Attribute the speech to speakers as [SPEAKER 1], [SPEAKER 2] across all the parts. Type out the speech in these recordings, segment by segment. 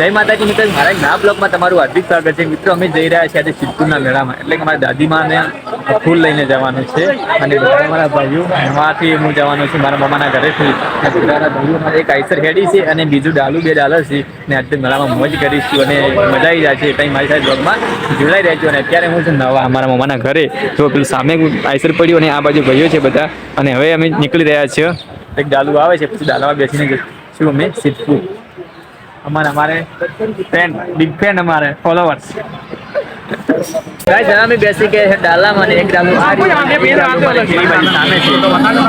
[SPEAKER 1] જય માતાજી મિત્રો, મારા એક નવા બ્લોગમાં તમારું હાર્દિક સ્વાગત છે. મિત્રો અમે જઈ રહ્યા છીએ આજે સિદ્ધપુરના મેળામાં, એટલે કે મારા દાદીમાને ફૂલ લઈને જવાનું છે અને બધા મારા ભાઈઓ એમાંથી હું જવાનું છું મારા મમ્માના ઘરેથી. બધાના ભાઈઓ મારે એક આઈસર હેડી છે અને બીજું ડાલુ બે ડાલર છે અને આજે મેળામાં મોજ કરીશું અને મજા આવી જાય છે. કંઈ મારી સાથે બ્લોગમાં જોડાઈ રહેજો. અને અત્યારે હું છું નવા મારા મમ્માના ઘરે, તો પેલું સામે આઈસર પડ્યું અને આ બાજુ ભાઈઓ છે બધા, અને હવે અમે નીકળી રહ્યા છીએ. એક ડાલુ આવે છે, પછી ડાલામાં બેસીને જઈશું અમે સિદ્ધપુર. हमारे फैन बिग फैन हमारे फॉलोवर्स गाइस जरा में बेसिक है डाला माने एक डालू आ रही है हमें पेड़ आते वाले मेरी बाजी सामने से तो बता दो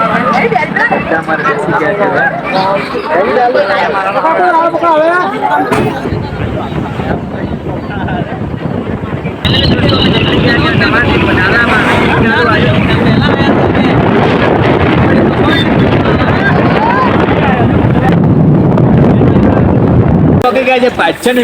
[SPEAKER 1] हमारे बेसिक है પાછળ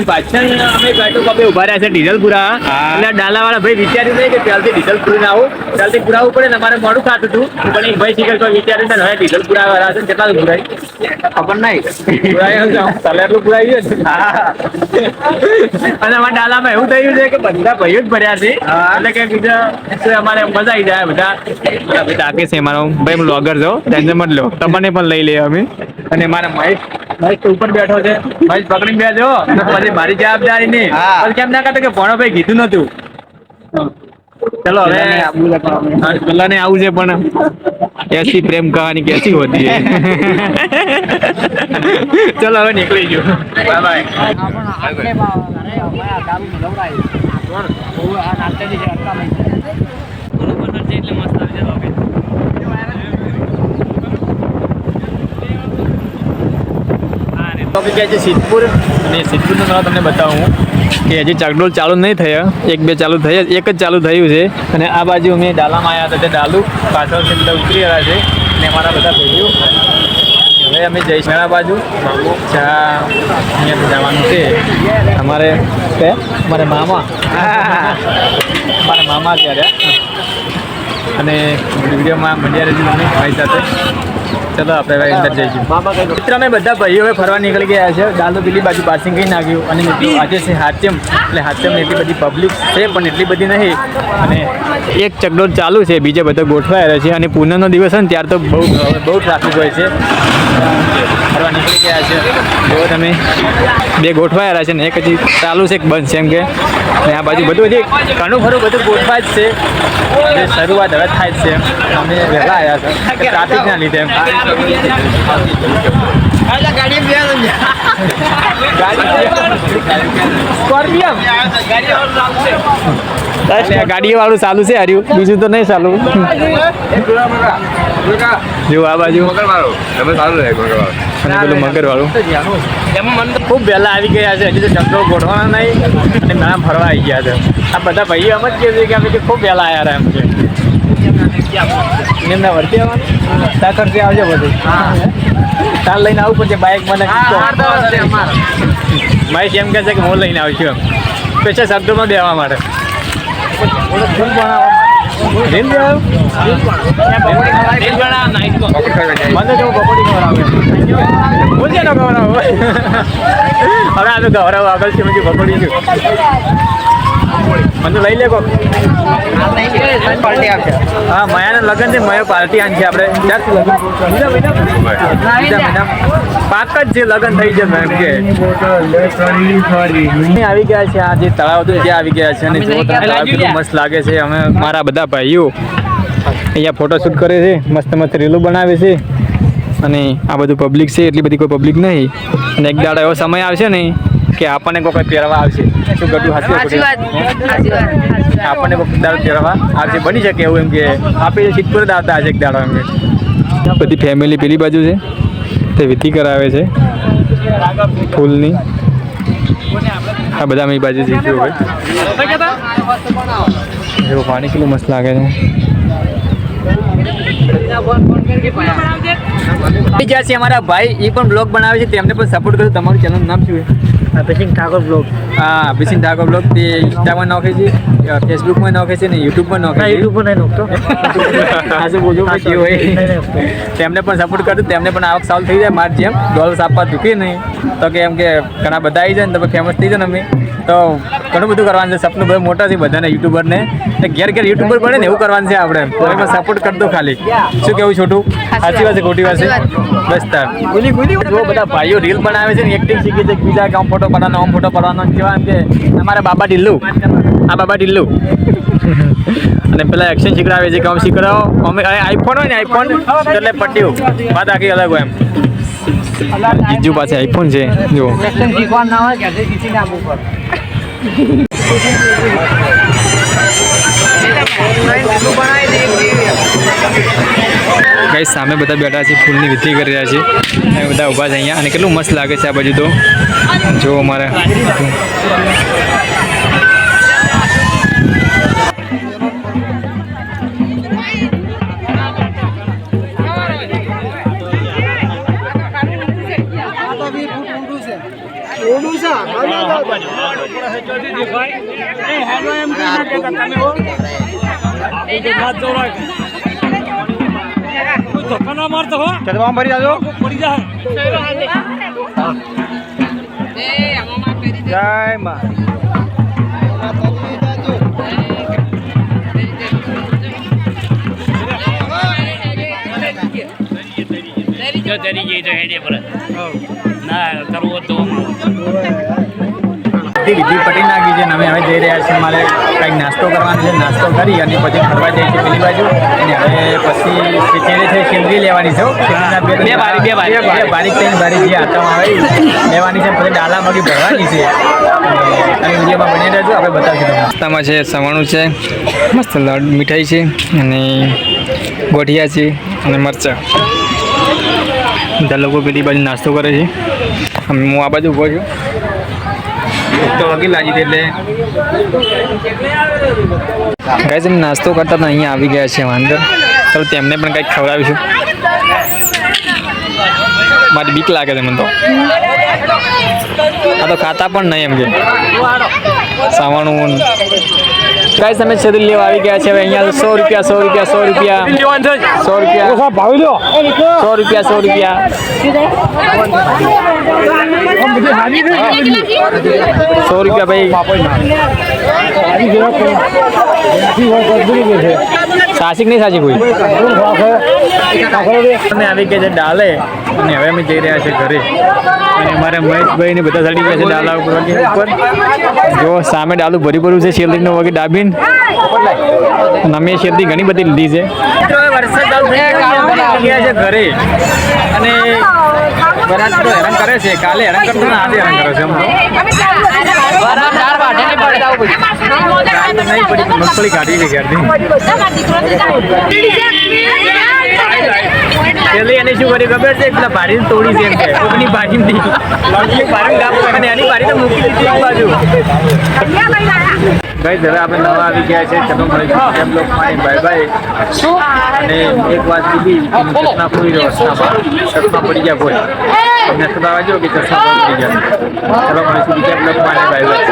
[SPEAKER 1] અમે પેટ્રોલ પંપે ઉભા રહ્યા છે ડીઝલ પુરા. એટલે ડાલા વાળા ભાઈ વિચાર્યું નહીં કે ત્યારથી ડીઝલ પૂરી આવું, ત્યારથી પુરાવું પડે ને અમારે મોડું ખાતું હતું. પણ એક ભાઈ શીખર કોઈ વિચાર્યું ને હવે ડીઝલ પુરા વાળા છે કેટલા પુરાય ખબર નહીં એટલું પુરાઈ ગયું. અને અમારા ડાલામાં એવું થયું છે કે બધા ભાઈઓ જ ભર્યા છે, એટલે કે બીજા અમારે મજા આવી જાય. બધા તાકે છે અમારો ભાઈ બ્લોગર છો ટેન્શન મત લો, તમને પણ લઈ લઈએ અમે. અને મારા મહેશ ઉપર બેઠો છે, મહેશ પકડીને બેઠો પછી મારી જવાબદારી નહીં. પછી કેમ ના કરતો કે ભણો ભાઈ કીધું નતું. ચલો હવે પેલા ને આવું છે પણ ऐसी प्रेम कहानी कैसी होती है. चलो હવે નીકળી ગયો. Bye bye. સિદ્ધપુર અને સિદ્ધપુરનો મેળો તમને બતાવું કે હજી ચકડોળ ચાલુ નહીં થયા, એક બે ચાલુ થયા, એક જ ચાલુ થયું છે. અને આ બાજુ અમે ડાલામાં આવ્યા હતા, તે ડાલુ પાછળથી બધા ઉતરી રહ્યા છે અને અમારા બધા ભાઈઓ. હવે અમે જઈશ મેળા બાજુ અહીંયા જવાનું છે. અમારે મારા મામા ત્યારે અને વિડીયોમાં મંડ્યા રહેજો મમ્મી ભાઈ સાથે. ચલો આપણે અંદર જઈશું. મિત્ર અમે બધા ભાઈઓ હવે ફરવા નીકળી ગયા છે. ડાલુ પેલી બાજુ પાસિંગ કરી નાખ્યું. અને મિત્રો આજે છે હાથમ, એટલે હાથમ એટલી બધી પબ્લિક છે પણ એટલી બધી નહીં. અને એક ચકડોળ ચાલુ છે, બીજે બધા ગોઠવાયેલા છે. અને પૂનમનો દિવસ હોય ને ત્યાર તો બહુ ટ્રાફિક હોય છે. ફરવા નીકળી ગયા છે જો તમે, બે ગોઠવાયેલા છે ને એક હજી ચાલુ છે, એક બંધ છે એમ કે. અને આ બાજુ બધું હજી ઘણું ખરું બધું ગોઠવા જ છે. શરૂઆત હવે થાય જ છે. અમે વહેલા આવ્યા છે ટ્રાફિકના લીધે એમ. ગાડીઓ વાળું ચાલુ છે હાર્યું, બીજું તો નહીં ચાલુ. જો આ બાજુ પેલું મગર વાળું ખૂબ વહેલા આવી ગયા છે. હજી તો ચકડો ગોઠવાના નહીં અને મેળા ફરવા આવી ગયા છે. આ બધા ભાઈઓ એમ જ કહે છે કે અમે ખૂબ વહેલા આવ્યા એમ છે. એમના વર્તી આવવાનું સાકરથી આવજો બધું. તાર લઈને આવવું પડશે બાઇક. મને મહેશ એમ કહે છે કે હું લઈને આવું છું એમ સ્પેશિયલ શબ્દોમાં બેવા માટે. મને તો હું પકોડી ખવડાવું. બોલજે ને ખવડાવું. હવે આ તો ખવડાવું આગળ છે બીજું પકોડી છું. મને લઈ લે કોક. હા મયાના લગ્ન છે, મયો પાર્ટી આન છે આપણે પાક જ છે, લગ્ન થઈ જશે એમ કે. આવી ગયા છે આ જે તળાવ હતું ત્યાં આવી ગયા છે. અને જો તળાવ કેટલું મસ્ત લાગે છે. અમે મારા બધા ભાઈઓ અહીંયા ફોટોશૂટ કરે છે, મસ્ત મસ્ત રીલો બનાવે છે. અને આ બધું પબ્લિક છે, એટલી બધી કોઈ પબ્લિક નહીં. અને એક દાડો એવો સમય આવશે ને કે આપણને કોઈ પહેરવા આવશે. શું ગટું હાથે આપણને કોઈ દાડો પહેરવા આવશે, બની શકે એવું એમ કે આપણે સિદ્ધપુર જ આવતા હશે એક દાડો એમ કે. બધી ફેમિલી પેલી બાજુ છે, તે વિધિ કરાવે છે ફૂલની. આ બધા મારી બાજુ શીખ્યું હોય. એવું પાણી કેટલું મસ્ત લાગે છે. અમારા ભાઈ એ પણ બ્લોગ બનાવે છે, તેમને પણ સપોર્ટ કર્યો. તમારું ચેનલ નામ શું છે?
[SPEAKER 2] અભિસિંહ ઠાકોર બ્લોગ.
[SPEAKER 1] હા અભિસિંહ ઠાકોર બ્લોગ તે ઇન્સ્ટામાં નાખે છે, ફેસબુકમાં નાખે છે ને યુટ્યુબમાં નાખે છે.
[SPEAKER 2] યુટ્યુબ પર નહીં નોખતો.
[SPEAKER 1] આજે બોલવું પછી હોય તેમને પણ સપોર્ટ કર્યું, તેમને પણ આવક સાલ થઈ જાય મારી જેમ ડોલર્સ આપવા ચૂકી નહીં તો કે એમ કે ઘણા બધા આવી જાય ને તો ફેમસ થઈ જાય ને અમે તો ઘણું બધું કરવાનું છે. સપનું બહુ મોટા છે બધાને યુટ્યુબરને, ઘેર ઘેર યુટ્યુબર બને ને એવું કરવાનું છે આપણે. તો એમાં સપોર્ટ કરતો ખાલી. શું કેવું છોટું? સાચી વાત છે ખોટી વાત છે? બસ તાર જો બધા ભાઈઓ રીલ બનાવે છે ને એક્ટિંગ શીખે છે, બીજા કે આમ ફોટો પાડવાનો આમ ફોટો પાડવાનો કેવા એમ કે અમારા બાબા ઢીલ્લું, આ બાબા ઢીલ્લું અને પેલા એક્શન શીખડાવે છે કે આમ શીખડાવો અમે આઈફોન હોય ને આઈફોન એટલે પટ્યું વાત આખી અલગ હોય એમ. જીજુ પાસે આઈફોન છે જો
[SPEAKER 2] શીખવા ના હોય કે શીખીને આપવું પડે.
[SPEAKER 1] ગાઈસ સામે બધા બેઠા છે, ફૂલની વિધિ કરી રહ્યા છે અને બધા ઊભા છે અહીંયા અને કેટલું મસ્ત લાગે છે આ બાજુ તો જો અમારે
[SPEAKER 2] ભરી જાજો. જય માં.
[SPEAKER 1] વિધિ પટી નાખી છે અને અમે હવે જઈ રહ્યા છીએ. મારે કંઈક નાસ્તો કરવાનો છે, નાસ્તો કરી અને પછી ફરવા જઈએ છીએ પેલી બાજુ અને હવે પછી શેરી છે શેરડી લેવાની છે. બે બારીક થઈને બારીક જે હાથમાં આવે લેવાની છે, પછી ડાલા મગી ભરવાની છે. અને વિડીયોમાં બની રહેજો, આપણે બતાવીશું. નાસ્તામાં છે સવાણું છે, મસ્ત મીઠાઈ છે અને ગોઠિયા છે અને મરચાં. બધા લોકો પેલી બાજુ નાસ્તો કરે છે, હું આ બાજુ ઊભો છું. તો વગી લાગી એટલે ગાઈસ અમે નાસ્તો કરતા હતા, અહીંયા આવી ગયા છે અંદર. ચાલો તેમને પણ કંઈક ખવડાવીશું. મારી બીક લાગે છે મને તો. આ તો ખાતા પણ નહીં એમ કે સાવાણું. ગાઈસ અમે છેદરી લેવા આવી ગયા છે. હવે અહીંયા 100 રૂપિયા 100 રૂપિયા 100 રૂપિયા 100 રૂપિયા ભાવ લો 100 રૂપિયા 100 રૂપિયા 100 રૂપિયા ભાઈ. સાસિક નહીં સાચી કોઈ. અમે આવી ગયા છે ડાલે અને હવે અમે જઈ રહ્યા છીએ ઘરે. અને અમારા મહેશભાઈ ને બધા ચડી ગયા છે ડાલા ઉપર. જો સામે ડાલું ભરી ભર્યું છે શેરડીનો વગેરે ડાબીન. અમે શેરડી ઘણી બધી લીધી છે. વરસાદ ચાલુ થઈ ગયા છે ઘરે અને વરાજ તો હેરાન કરે છે. કાલે હેરાન કરતો ને આજે હેરાન કરે છે. નહીં પડી મગફળી કાઢી છે ક્યારથી. પેલી એને શું કર્યું ખબર છે? પેલા ભારી તોડી છે એમ કે કોકની ભાજી એની ભારી તો મૂકી દીધી એક બાજુ. ભાઈ હવે આપણે નવા આવી ગયા છે. ચલો મળીશું એમ લોકો મારી બાય બાય. અને એક વાત કીધી ચશ્મા ખોઈ રહ્યો ચશ્મા પડી ગયા કોઈ તમને ખબર આવજો કે ચશ્મા પડી ગયા. ચલો મળીશું બીજા બ્લોગ માટે બાય બાય.